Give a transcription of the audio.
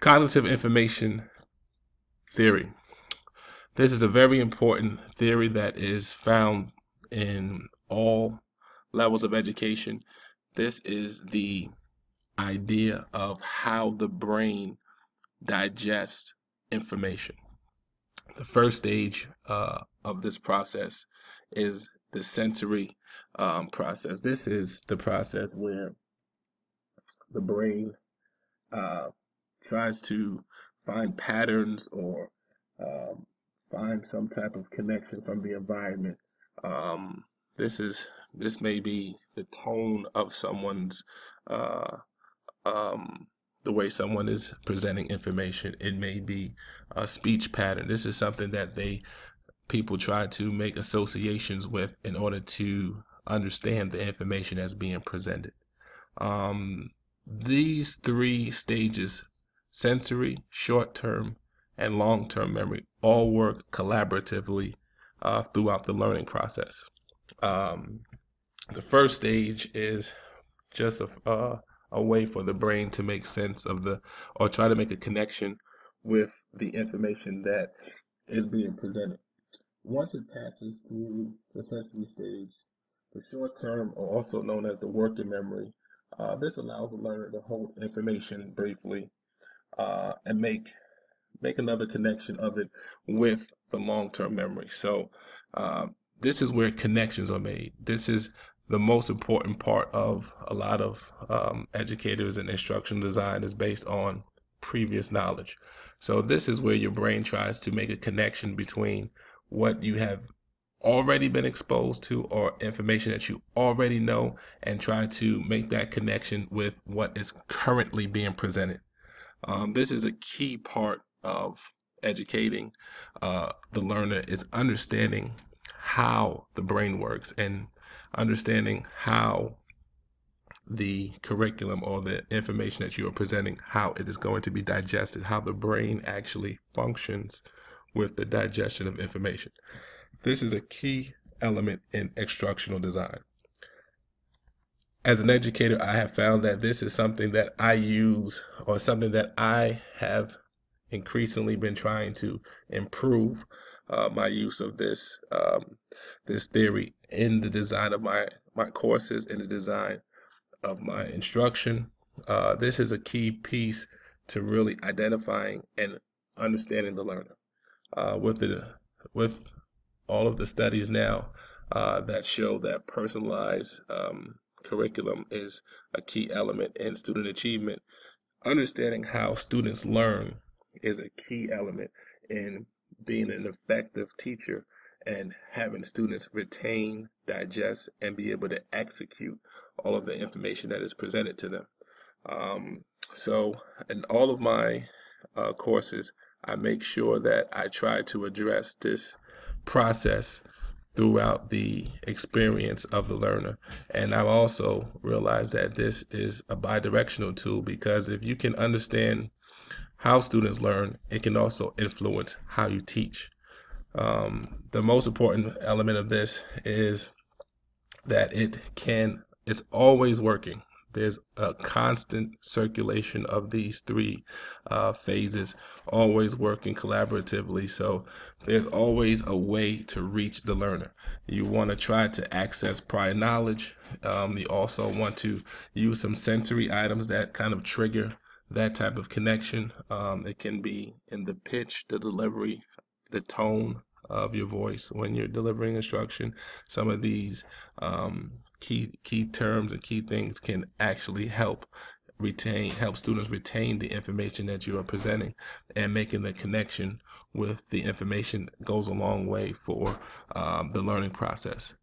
Cognitive information theory. This is a very important theory that is found in all levels of education. This is the idea of how the brain digests information. The first stage of this process is the sensory process. This is the process where the brain uh, tries to find patterns or um, find some type of connection from the environment. Um, this is this may be the tone of someone's uh, um, the way someone is presenting information. It may be a speech pattern. This is something that people try to make associations with in order to understand the information that's being presented. Um, these three stages, sensory, short-term, and long-term memory, all work collaboratively throughout the learning process. Um, the first stage is just a way for the brain to make sense of or try to make a connection with the information that is being presented. Once it passes through the sensory stage, the short term, or also known as the working memory, this allows the learner to hold information briefly and make another connection of it with the long term memory. So uh, this is where connections are made. This is the most important part of a lot of educators and instruction design is based on previous knowledge. So this is where your brain tries to make a connection between what you have already been exposed to or information that you already know and try to make that connection with what is currently being presented. This is a key part of educating the learner is understanding how the brain works and understanding how the curriculum or the information that you are presenting, how it is going to be digested, how the brain actually functions with the digestion of information. This is a key element in instructional design. As an educator, I have found that this is something that I use or something that I have increasingly been trying to improve my use of this theory in the design of my courses, in the design of my instruction. This is a key piece to really identifying and understanding the learner. With all of the studies now that show that personalized curriculum is a key element in student achievement. Understanding how students learn is a key element in being an effective teacher and having students retain, digest, and be able to execute all of the information that is presented to them. Um, so, in all of my courses, I make sure that I try to address this process throughout the experience of the learner. And I've also realized that this is a bidirectional tool because if you can understand how students learn, it can also influence how you teach. The most important element of this is that it's always working. There's a constant circulation of these three phases, always working collaboratively. So there's always a way to reach the learner. You want to try to access prior knowledge. You also want to use some sensory items that kind of trigger that type of connection. It can be in the pitch, the delivery, the tone of your voice when you're delivering instruction. Some of these key terms and key things can actually help students retain the information that you are presenting, and making the connection with the information goes a long way for the learning process.